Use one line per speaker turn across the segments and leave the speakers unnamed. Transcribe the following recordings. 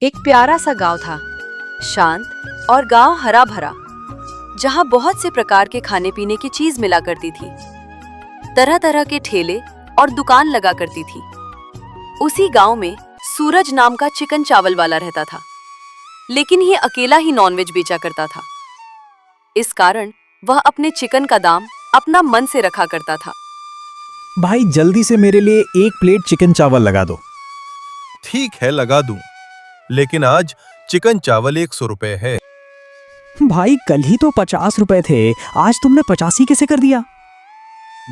एक प्यारा सा गांव था, शांत और गांव हरा भरा, जहां बहुत से प्रकार के खाने पीने की चीज मिला करती थी। तरह तरह के ठेले और दुकान लगा करती थी। उसी गांव में सूरज नाम का चिकन चावल वाला रहता था, लेकिन ये अकेला ही नॉनवेज बेचा करता था। इस कारण वह अपने चिकन का दाम अपना मन से रखा करता था।
भाई जल्दी से मेरे लिए 1 प्लेट चिकन चावल लगा दो।
ठीक है, लगा दूं, लेकिन आज चिकन चावल 100 रुपए है।
भाई कल ही तो 50 रुपए थे, आज तुमने 85 कैसे कर दिया?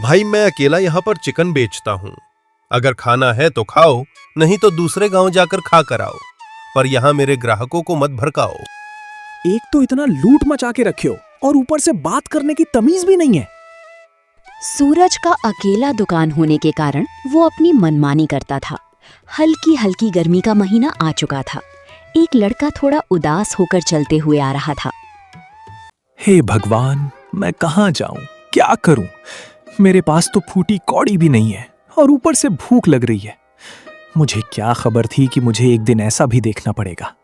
भाई मैं अकेला यहाँ पर चिकन बेचता हूँ। अगर खाना है तो खाओ, नहीं तो दूसरे गांव जाकर खा कर आओ, पर यहाँ मेरे ग्राहकों को मत भड़काओ।
एक तो इतना लूट मचा के रखे हो और ऊपर से बात करने की तमीज भी नहीं है।
सूरज का अकेला दुकान होने के कारण वो अपनी मनमानी करता था। हल्की हल्की गर्मी का महीना आ चुका था। एक लड़का थोड़ा उदास होकर चलते हुए आ रहा था।
हे भगवान, मैं कहाँ जाऊं, क्या करूं? मेरे पास तो फूटी कौड़ी भी नहीं है और ऊपर से भूख लग रही है। मुझे क्या खबर थी कि मुझे एक दिन ऐसा भी देखना पड़ेगा।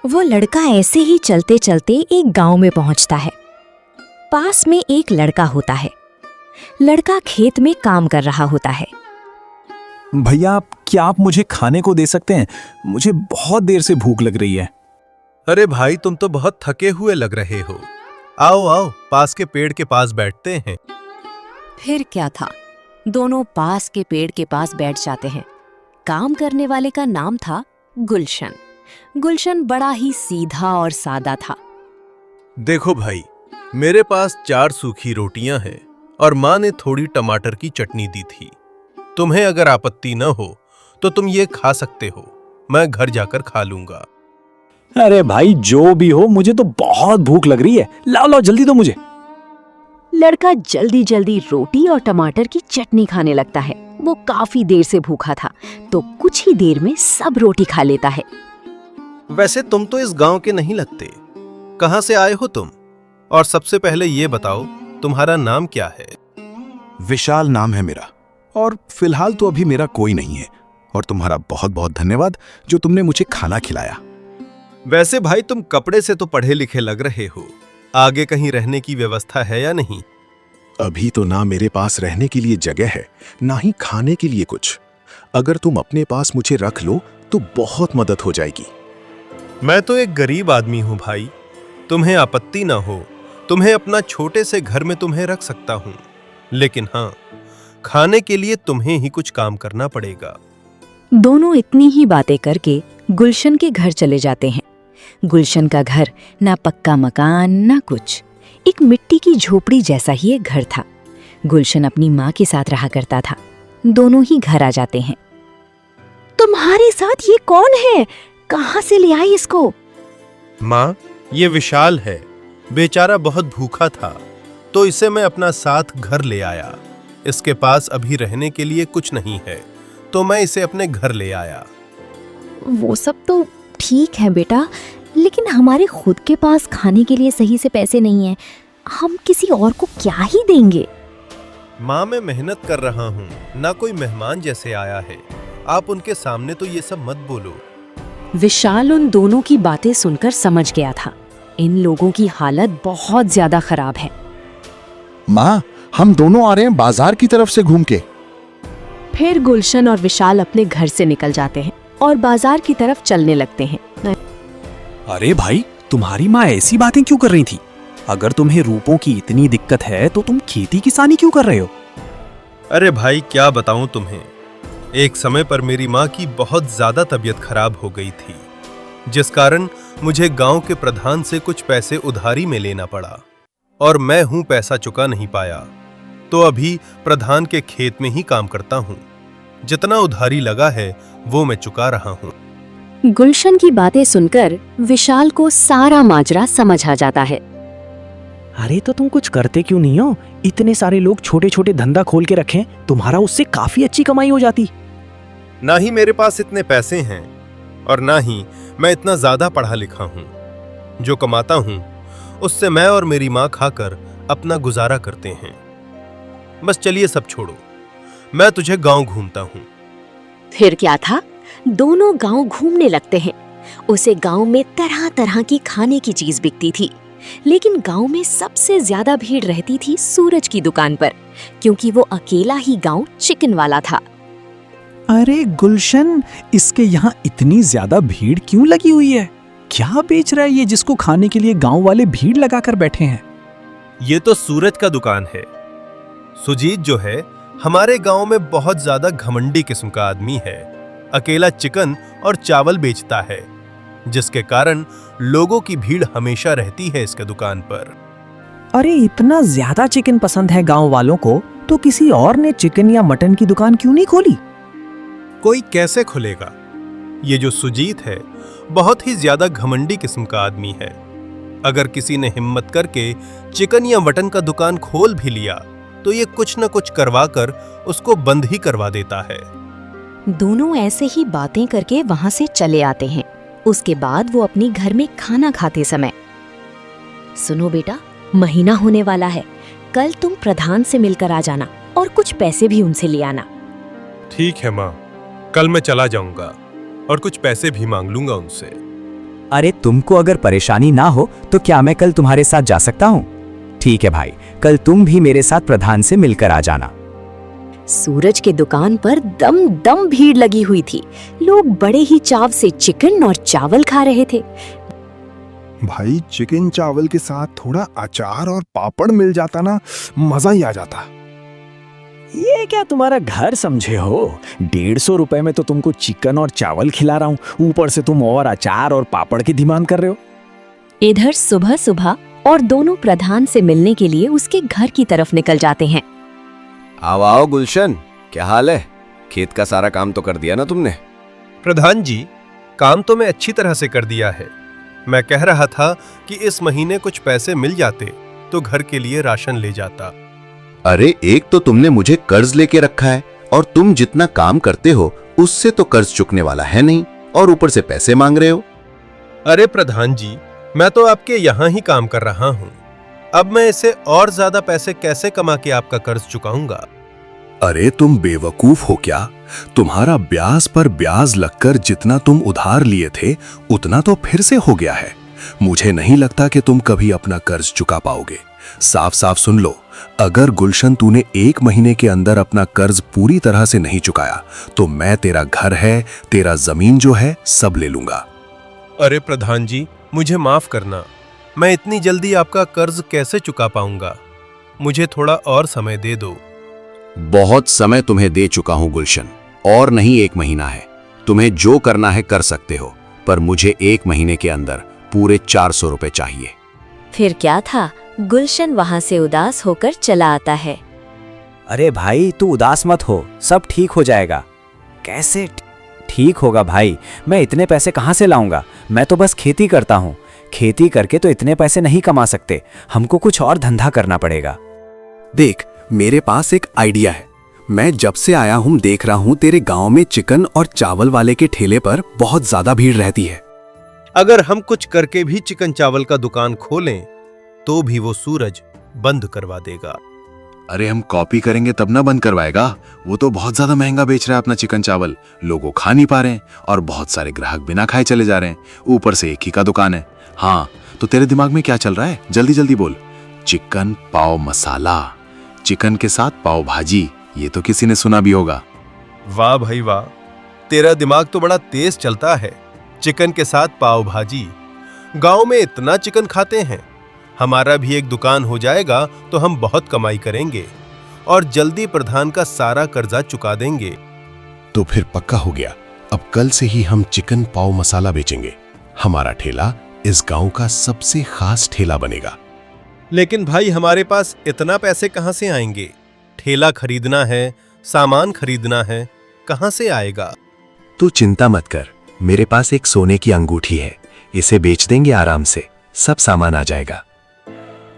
वो लड़का ऐसे ही चलते चलते एक गांव में पहुंचता है। पास में एक लड़का होता है। लड़का खेत में काम कर रहा होता है।
भैया, क्या आप मुझे खाने को दे सकते हैं? मुझे बहुत देर से भूख लग रही है।
अरे भाई, तुम तो बहुत थके हुए लग रहे हो। आओ आओ, पास के पेड़ के पास बैठते हैं।
फिर क्या था, दोनों पास के पेड़ के पास बैठ जाते हैं। काम करने वाले का नाम था गुलशन। गुलशन बड़ा ही सीधा और सादा था।
देखो भाई, मेरे पास 4 सूखी रोटियां हैं और माँ ने थोड़ी टमाटर की चटनी दी थी। तुम्हें अगर आपत्ति न हो तो तुम ये खा सकते हो, मैं घर जाकर खा लूंगा।
अरे भाई, जो भी हो, मुझे तो बहुत भूख लग रही है। लाओ लाओ, जल्दी दो मुझे।
लड़का जल्दी जल्दी रोटी और टमाटर की चटनी खाने लगता है। वो काफी देर से भूखा था, तो कुछ ही देर में सब रोटी खा लेता है।
वैसे तुम तो इस गांव के नहीं लगते, कहां से आए हो तुम? और सबसे पहले ये बताओ, तुम्हारा नाम क्या है?
विशाल नाम है मेरा, और फिलहाल तो अभी मेरा कोई नहीं है। और तुम्हारा बहुत बहुत धन्यवाद जो तुमने मुझे खाना खिलाया।
वैसे भाई, तुम कपड़े से तो पढ़े लिखे लग रहे हो। आगे कहीं रहने की व्यवस्था है या नहीं?
अभी तो ना मेरे पास रहने के लिए जगह है, ना ही खाने के लिए कुछ। अगर तुम अपने पास मुझे रख लो तो बहुत मदद हो जाएगी।
मैं तो एक गरीब आदमी हूं भाई, तुम्हें आपत्ति ना हो तुम्हें अपना छोटे से घर में तुम्हें रख सकता हूं, लेकिन हाँ, खाने के लिए तुम्हें ही कुछ काम करना पड़ेगा।
दोनों इतनी ही बातें करके गुलशन के घर चले जाते हैं। गुलशन का घर ना पक्का मकान ना कुछ, एक मिट्टी की झोपड़ी जैसा ही एक घर था। गुलशन अपनी माँ के साथ रहा करता था। दोनों ही घर आ जाते हैं। तुम्हारे साथ ये कौन है? कहाँ से ले आई इसको?
माँ, ये विशाल है। बेचारा बहुत भूखा था, तो इसे मैं अपना साथ घर ले आया। इसके पास अभी रहने के लिए कुछ नहीं है, तो मैं इसे अपने घर ले आया।
वो सब तो ठीक है बेटा, लेकिन हमारे खुद के पास खाने के लिए सही से पैसे नहीं हैं। हम किसी और को क्या ही देंगे?
माँ, मैं मेहनत कर रहा हूँ, ना कोई मेहमान जैसे आया है। आप उनके सामने तो ये सब मत बोलो।
विशाल उन दोनों की बातें सुनकर समझ गया था, इन लोगों की हालत बहुत ज्यादा खराब है।
माँ, हम दोनों आ रहे हैं बाजार की तरफ से घूम के।
फिर गुलशन और विशाल अपने घर से निकल जाते हैं और बाजार की तरफ चलने लगते हैं।
अरे भाई, तुम्हारी माँ ऐसी बातें क्यों कर रही थी? अगर तुम्हें रूपों की इतनी दिक्कत है तो तुम खेती किसानी क्यों कर रहे हो?
अरे भाई, क्या बताऊं तुम्हें, एक समय पर मेरी माँ की बहुत ज्यादा तबीयत खराब हो गई थी, जिस कारण मुझे गांव के प्रधान से कुछ पैसे उधारी में लेना पड़ा, और मैं हूं पैसा चुका नहीं पाया, तो अभी प्रधान के खेत में ही काम करता हूं। जितना उधारी लगा है वो मैं चुका रहा हूं।
गुलशन की बातें सुनकर विशाल को सारा माजरा समझ आ जाता है।
अरे तो तुम कुछ करते क्यों नहीं हो? इतने सारे लोग छोटे छोटे धंधा खोल के रखें, तुम्हारा उससे काफी अच्छी कमाई हो जाती।
ना ही मेरे पास इतने पैसे हैं और ना ही मैं इतना ज्यादा पढ़ा लिखा हूं। जो कमाता हूं उससे मैं और मेरी माँ खाकर अपना गुजारा करते हैं। बस चलिए सब छोड़ो, मैं तुझे गांव घूमता हूं।
फिर क्या था, दोनों गांव घूमने लगते हैं उसे गांव में तरह तरह की खाने की चीज बिकती थी, लेकिन गांव में सबसे ज्यादा भीड़ रहती थी सूरज की दुकान पर, क्योंकि वो अकेला ही गांव चिकन वाला था।
अरे गुलशन, इसके यहाँ इतनी ज्यादा भीड़ क्यों लगी हुई है? क्या बेच रहा है ये जिसको खाने के लिए गांव वाले भीड़ लगाकर बैठे हैं?
ये तो सूरज का दुकान है। सुजीत जो है हमारे गांव में बहुत ज्यादा घमंडी किस्म का आदमी है। अकेला चिकन और चावल बेचता है, जिसके कारण लोगों की भीड़ हमेशा रहती है इसके दुकान पर।
अरे इतना ज्यादा चिकन पसंद है गांव वालों को, तो किसी और ने चिकन या मटन की दुकान क्यों नहीं खोली?
कोई कैसे खुलेगा? ये जो सुजीत है बहुत ही ज्यादा घमंडी किस्म का आदमी है। अगर किसी ने हिम्मत करके चिकन या मटन का दुकान खोल भी लिया तो ये कुछ न कुछ करवाकर उसको बंद ही करवा देता है।
दोनों ऐसे ही बातें करके वहां से चले आते हैं। उसके बाद वो अपनी घर में खाना खाते समय, सुनो बेटा, महीना होने वाला है, कल तुम प्रधान से मिलकर आ जाना और कुछ पैसे भी उनसे ले आना।
ठीक है माँ, कल मैं चला जाऊंगा और कुछ पैसे भी मांग लूंगा उनसे।
अरे तुमको अगर परेशानी ना हो तो क्या मैं कल तुम्हारे साथ जा सकता हूँ? ठीक है भाई, कल तुम भी मेरे साथ प्रधान से मिलकर आ जाना।
सूरज के दुकान पर दम दम भीड़ लगी हुई थी। लोग बड़े ही चाव से चिकन और चावल खा रहे थे।
भाई चिकन चावल के साथ थोड़ा अचार और पापड़ मिल जाता ना, मजा ही आ जाता।
ये क्या तुम्हारा घर समझे हो? 150 रुपए में तो तुमको चिकन और चावल खिला रहा हूँ, ऊपर से तुम और अचार और पापड़ की डिमांड कर रहे हो।
इधर सुबह सुबह और दोनों प्रधान से मिलने के लिए उसके घर की तरफ निकल जाते हैं।
आओ आओ गुलशन, क्या हाल है? खेत का सारा काम तो कर दिया ना तुमने?
प्रधान जी, काम तो मैं अच्छी तरह से कर दिया है। मैं कह रहा था कि इस महीने कुछ पैसे मिल जाते तो घर के लिए राशन ले जाता।
अरे एक तो तुमने मुझे कर्ज लेके रखा है और तुम जितना काम करते हो उससे तो कर्ज चुकने वाला है नहीं, और ऊपर से पैसे मांग रहे हो।
अरे प्रधान जी, मैं तो आपके यहाँ ही काम कर रहा हूँ। अब मैं इसे और ज्यादा पैसे कैसे कमा के आपका कर्ज चुकाऊंगा?
अरे तुम बेवकूफ हो क्या? तुम्हारा ब्याज पर ब्याज लगकर जितना तुम उधार लिए थे उतना तो फिर से हो गया है। मुझे नहीं लगता कि तुम कभी अपना कर्ज चुका पाओगे। साफ साफ सुन लो, अगर गुलशन तूने 1 महीने के अंदर अपना कर्ज पूरी तरह से नहीं चुकाया तो मैं तेरा घर है, तेरा जमीन जो है सब ले लूंगा।
अरे प्रधान जी, मुझे माफ करना, मैं इतनी जल्दी आपका कर्ज कैसे चुका पाऊंगा? मुझे थोड़ा और समय दे दो।
बहुत समय तुम्हें दे चुका हूं गुलशन, और नहीं 1 महीना है। तुम्हें जो करना है कर सकते हो, पर मुझे 1 महीने के अंदर पूरे 400 रुपए चाहिए।
फिर क्या था, गुलशन वहां से उदास होकर चला आता है।
अरे भाई तू उदास मत हो, सब ठीक हो जाएगा। कैसे ठीक होगा भाई? मैं इतने पैसे कहाँ से लाऊंगा? मैं तो बस खेती करता हूँ। खेती करके तो इतने पैसे नहीं कमा सकते, हमको कुछ और धंधा करना पड़ेगा।
देख, मेरे पास एक आइडिया है। मैं जब से आया हूं देख रहा हूं तेरे गांव में चिकन और चावल वाले के ठेले पर बहुत ज्यादा भीड़ रहती है।
अगर हम कुछ करके भी चिकन चावल का दुकान खोलें तो भी वो सूरज बंद करवा देगा।
अरे हम कॉपी करेंगे तब ना बंद करवाएगा। वो तो बहुत ज्यादा महंगा बेच रहा है अपना चिकन चावल, लोगों खा नहीं पा रहे हैं और बहुत सारे ग्राहक बिना खाए चले जा रहे हैं। ऊपर से एक ही का दुकान है। हाँ, तो तेरे दिमाग में क्या चल रहा है? जल्दी जल्दी बोल। चिकन पाव मसाला, चिकन के साथ पाव भाजी, ये तो किसी ने सुना भी होगा।
वाह भाई वाह, तेरा दिमाग तो बड़ा तेज चलता है। चिकन के साथ पाव भाजी, गांव में इतना चिकन खाते हैं। हमारा भी एक दुकान हो जाएगा तो हम बहुत कमाई करेंगे और जल्दी प्रधान का सारा कर्जा चुका देंगे।
तो फिर पक्का हो गया, अब कल से ही हम चिकन पाव मसाला बेचेंगे। हमारा ठेला इस गांव का सबसे खास ठेला बनेगा।
लेकिन भाई, हमारे पास इतना पैसे कहां से आएंगे? ठेला खरीदना है, सामान खरीदना है, कहां से आएगा?
तू चिंता मत कर, मेरे पास एक सोने की अंगूठी है, इसे बेच देंगे आराम से, सब सामान आ जाएगा।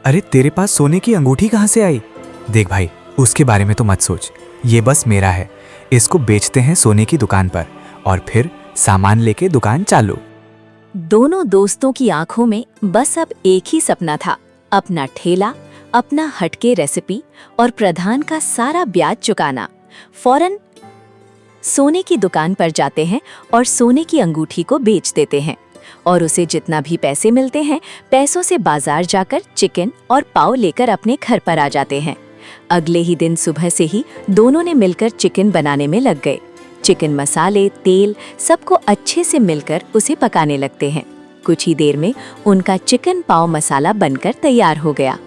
अरे तेरे पास सोने की अंगूठी कहाँ से आई? देख भाई, उसके बारे में तो मत सोच, ये बस मेरा है। इसको बेचते हैं सोने की दुकान पर और फिर सामान लेके दुकान चालू।
दोनों दोस्तों की आंखों में बस अब एक ही सपना था, अपना ठेला, अपना हटके रेसिपी और प्रधान का सारा ब्याज चुकाना। फौरन सोने की दुकान पर जाते हैं और सोने की अंगूठी को बेच देते हैं और उसे जितना भी पैसे मिलते हैं पैसों से बाजार जाकर चिकन और पाव लेकर अपने घर पर आ जाते हैं। अगले ही दिन सुबह से ही दोनों ने मिलकर चिकन बनाने में लग गए। चिकन मसाले, तेल सबको अच्छे से मिलकर उसे पकाने लगते हैं। कुछ ही देर में उनका चिकन पाव मसाला बनकर तैयार हो गया।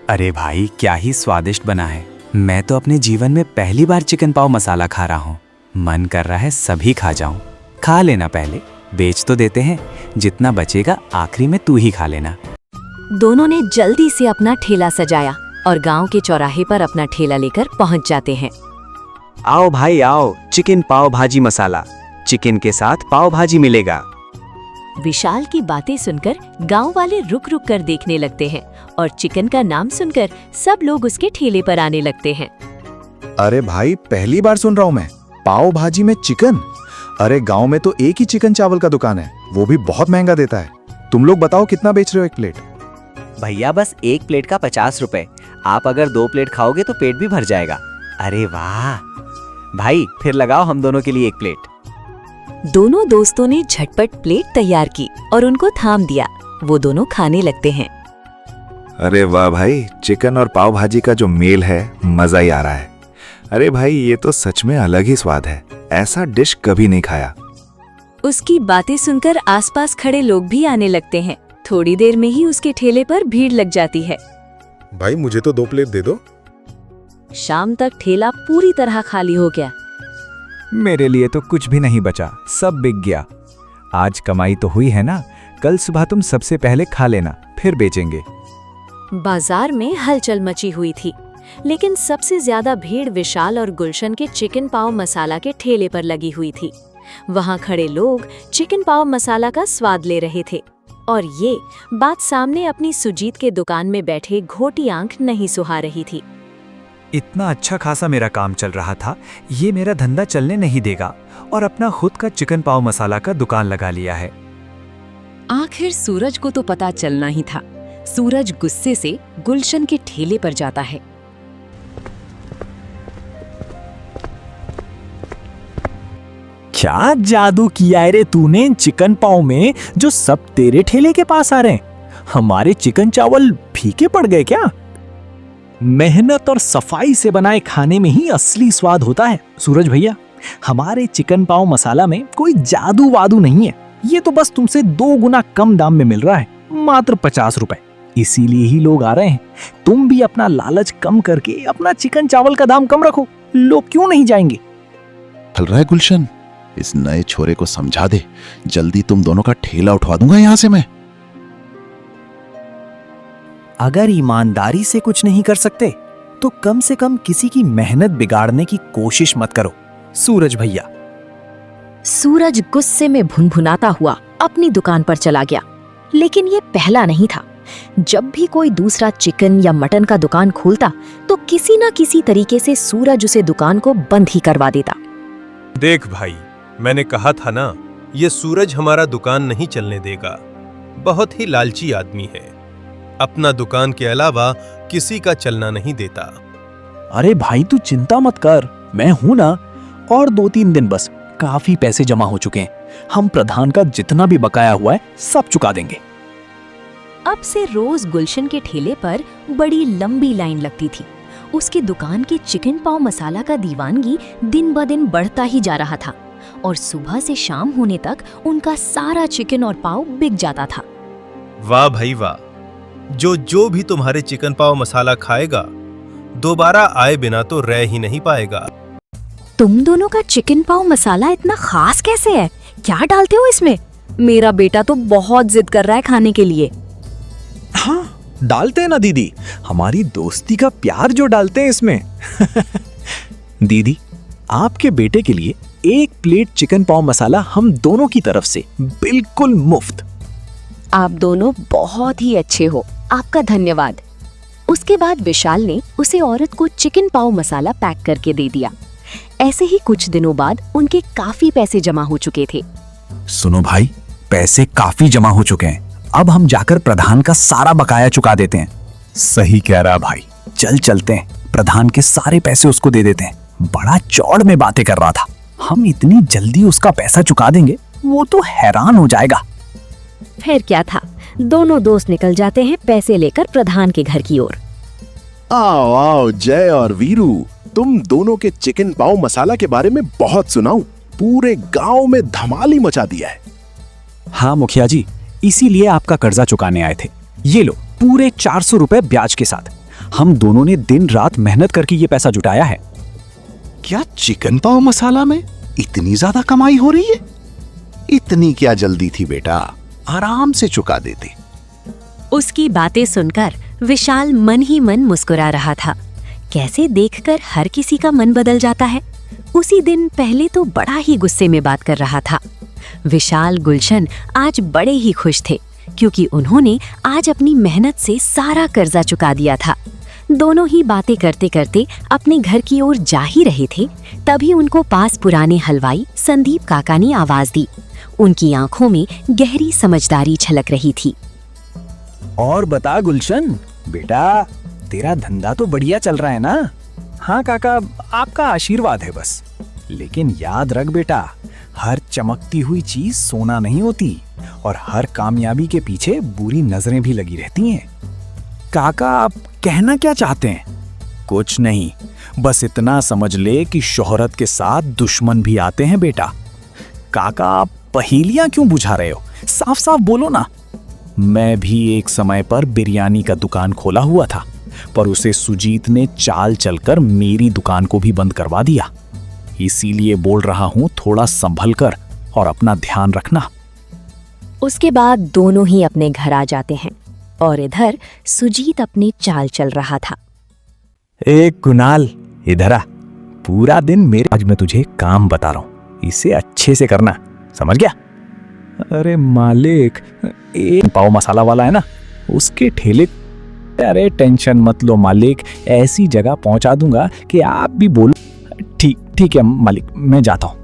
अरे भाई, क्या ही स्वादिष्ट बना है। मैं तो अपने जीवन में पहली बार चिकन पाव मसाला खा रहा हूँ। मन कर रहा है सभी खा जाऊं। खा लेना पहले, बेच तो देते हैं, जितना बचेगा आखिरी में तू ही खा लेना।
दोनों ने जल्दी से अपना ठेला सजाया और गांव के चौराहे पर अपना ठेला लेकर पहुंच जाते हैं।
आओ भाई आओ, चिकन पाव भाजी मसाला, चिकन के साथ पाव भाजी मिलेगा।
विशाल की बातें सुनकर गांव वाले रुक रुक कर देखने लगते हैं और चिकन का नाम सुनकर सब लोग उसके ठेले पर आने लगते हैं।
अरे भाई, पहली बार सुन रहा हूँ मैं, पाव भाजी में चिकन। अरे गांव में तो एक ही चिकन चावल का दुकान है, वो भी बहुत महंगा देता है। तुम लोग बताओ कितना बेच रहे हो एक प्लेट?
भैया बस एक प्लेट का 50 रुपए। आप अगर 2 प्लेट खाओगे तो पेट भी भर जाएगा। अरे वाह भाई, फिर लगाओ हम दोनों के लिए एक प्लेट।
दोनों दोस्तों ने झटपट प्लेट तैयार की और उनको थाम दिया। वो दोनों खाने लगते हैं।
अरे वाह भाई, चिकन और पाव भाजी का जो मेल है, मजा ही आ रहा है। अरे भाई, ये तो सच में अलग ही स्वाद है। ऐसा डिश कभी नहीं खाया।
उसकी बातें सुनकर आसपास खड़े लोग भी आने लगते हैं। थोड़ी देर में ही उसके ठेले पर भीड़ लग जाती है।
भाई मुझे तो 2 प्लेट दे दो।
शाम तक ठेला पूरी तरह खाली हो गया।
मेरे लिए तो कुछ भी नहीं बचा, सब बिक गया। आज कमाई तो हुई है ना, कल सुबह तुम सबसे पहले खा लेना, फिर बेचेंगे।
बाजार में हलचल मची हुई थी, लेकिन सबसे ज्यादा भीड़ विशाल और गुलशन के चिकन पाव मसाला के ठेले पर लगी हुई थी। वहां खड़े लोग चिकन पाव मसाला का स्वाद ले रहे थे और ये बात सामने अपनी सुजीत के दुकान में बैठे घोटी आंख नहीं सुहा रही थी।
इतना अच्छा खासा मेरा काम चल रहा था, ये मेरा धंधा चलने नहीं देगा और अपना खुद का चिकन पाव मसाला का दुकान लगा लिया है।
आखिर सूरज को तो पता चलना ही था। सूरज गुस्से से गुलशन के ठेले पर जाता है।
क्या जादू किया है रे तूने चिकन पाव में, जो सब तेरे ठेले के पास आ रहे हैं? हमारे चिकन चावल फीके पड़ गए क्या? मेहनत और सफाई से बनाए खाने में ही असली स्वाद होता है सूरज भैया। हमारे चिकन पाव मसाला में कोई जादू वादू नहीं है। ये तो बस तुमसे 2 गुना कम दाम में मिल रहा है, मात्र 50 रुपए। इसीलिए ही लोग आ रहे हैं। तुम भी अपना लालच कम करके अपना चिकन चावल का दाम कम रखो, लोग क्यों नहीं जाएंगे?
चल रहा है गुलशन, इस नए छोरे को समझा दे, जल्दी तुम दोनों का ठेला उठवा दूंगा यहां से मैं।
अगर ईमानदारी से कुछ नहीं कर सकते तो कम से कम किसी की मेहनत बिगाड़ने की कोशिश मत करो सूरज भैया।
सूरज गुस्से में भुनभुनाता हुआ अपनी दुकान पर चला गया। लेकिन ये पहला नहीं था। जब भी कोई दूसरा चिकन या मटन का दुकान खोलता तो किसी न किसी तरीके से सूरज उसे दुकान को बंद ही करवा देता।
देख भाई, मैंने कहा था ना, ये सूरज हमारा दुकान नहीं चलने देगा। बहुत ही लालची आदमी है, अपना दुकान के अलावा किसी का चलना नहीं देता।
अरे भाई तू चिंता मत कर, मैं हूं ना। और 2-3 दिन बस, काफी पैसे जमा हो चुके हैं। हम प्रधान का जितना भी बकाया हुआ है सब चुका देंगे।
अब से रोज गुलशन के ठेले पर बड़ी लंबी लाइन लगती थी। उसकी दुकान की चिकन पाव मसाला का दीवानगी दिन ब दिन बढ़ता ही जा रहा था और सुबह से शाम होने तक उनका सारा चिकन और पाव बिक जाता था।
वाह भाई वाह, जो भी तुम्हारे चिकन पाव मसाला खाएगा दोबारा आए बिना तो रह ही नहीं पाएगा।
तुम दोनों का चिकन पाव मसाला इतना खास कैसे है? क्या डालते हो इसमें? मेरा बेटा तो बहुत जिद कर रहा है खाने के लिए।
हाँ, डालते हैं ना दीदी, हमारी दोस्ती का प्यार जो डालते हैं इसमें। दीदी, आपके बेटे के लिए 1 प्लेट चिकन पाव मसाला हम दोनों की तरफ से बिल्कुल मुफ्त।
आप दोनों बहुत ही अच्छे हो, आपका धन्यवाद।
उसके बाद विशाल ने उसे औरत को चिकन पाव मसाला पैक करके दे दिया। ऐसे ही कुछ दिनों बाद उनके काफी पैसे जमा हो चुके थे।
सुनो भाई, पैसे काफी जमा हो चुके हैं। अब हम जाकर प्रधान का सारा बकाया चुका देते हैं।
सही कह रहा भाई,
चलते हैं, प्रधान के सारे पैसे उसको दे देते हैं। बड़ा चौड़ में बातें कर रहा था।
हम इतनी जल्दी उसका पैसा चुका देंगे, वो तो हैरान हो जाएगा।
फिर क्या था, दोनों दोस्त निकल जाते हैं पैसे लेकर प्रधान के घर की ओर।
आओ आओ जय और वीरू, तुम दोनों के चिकन पाव मसाला के बारे में बहुत सुना हूं। पूरे गांव में धमाल ही मचा दिया है।
हाँ मुखिया जी, इसीलिए आपका कर्जा चुकाने आए थे। ये लो पूरे 400 रुपए ब्याज के साथ। हम दोनों ने दिन रात मेहनत करके ये पैसा जुटाया है।
क्या चिकन पाव मसाला में इतनी ज्यादा कमाई हो रही है? इतनी क्या जल्दी थी बेटा, आराम से चुका देते।
उसकी बातें सुनकर विशाल मन ही मन मुस्कुरा रहा था। कैसे देखकर हर किसी का मन बदल जाता है। उसी दिन पहले तो बड़ा ही गुस्से में बात कर रहा था। विशाल गुलशन आज बड़े ही खुश थे क्योंकि उन्होंने आज अपनी मेहनत से सारा कर्जा चुका दिया था। दोनों ही बातें करते करते अपने घर की ओर जा ही रहे थे, तभी उनको पास पुराने हलवाई संदीप काका ने आवाज दी। उनकी आंखों में गहरी समझदारी छलक रही थी।
और बता गुलशन, बेटा तेरा धंधा तो बढ़िया चल रहा है ना? हाँ काका, आपका आशीर्वाद है बस। लेकिन याद रख बेटा, हर चमकती हुई चीज सोना नहीं होती और हर कामयाबी के पीछे बुरी नजरें भी लगी रहती हैं। काका आप कहना क्या चाहते हैं? कुछ नहीं, बस इतना समझ ले कि शोहरत के साथ दुश्मन भी आते हैं बेटा। काका आप पहेलियां क्यों बुझा रहे हो? साफ साफ बोलो ना। मैं भी एक समय पर बिरयानी का दुकान खोला हुआ था, पर उसे सुजीत ने चाल चलकर मेरी दुकान को भी बंद करवा दिया। इसीलिए बोल रहा हूं, थोड़ा संभल कर और अपना ध्यान रखना।
उसके बाद दोनों ही अपने घर आ जाते हैं और इधर सुजीत अपनी चाल चल रहा था।
ए कुणाल, इधर आ। पूरा दिन मेरे आज मैं तुझे काम बता रहा हूं, इसे अच्छे से करना, समझ गया? अरे मालिक, एक पाव मसाला वाला है ना, उसके ठेले। अरे टेंशन मत लो मालिक, ऐसी जगह पहुंचा दूंगा कि आप भी बोलो। ठीक है मालिक, मैं जाता हूं।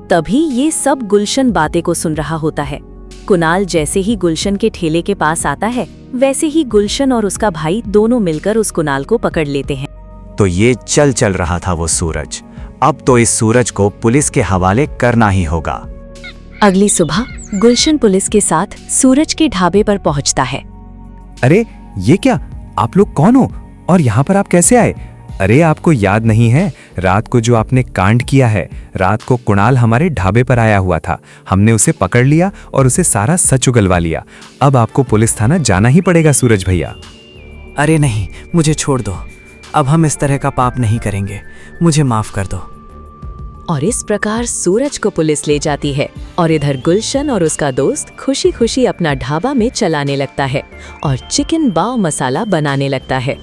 तभी ये सब गुलशन बातें को सुन रहा होता है। कुणाल जैसे ही गुलशन के ठेले के पास आता है, वैसे ही गुलशन और उसका भाई दोनों मिलकर उस कुणाल को पकड़ लेते हैं।
तो ये चल रहा था वो सूरज। अब तो इस सूरज को पुलिस के हवाले करना ही होगा।
अगली सुबह गुलशन पुलिस के साथ सूरज के ढाबे पर पहुंचता है।
अरे ये क्या, आप लोग कौन हो और यहाँ पर आप कैसे आए? अरे आपको याद नहीं है रात को जो आपने कांड किया है? रात को कुणाल हमारे ढाबे पर आया हुआ था, हमने उसे पकड़ लिया और उसे सारा सच उगलवा लिया। अब आपको पुलिस थाना जाना ही पड़ेगा सूरज भैया।
अरे नहीं, मुझे छोड़ दो, अब हम इस तरह का पाप नहीं करेंगे, मुझे माफ कर दो।
और इस प्रकार सूरज को पुलिस ले जाती है और इधर गुलशन और उसका दोस्त खुशी खुशी अपना ढाबा में चलाने लगता है और चिकन बाव मसाला बनाने लगता है।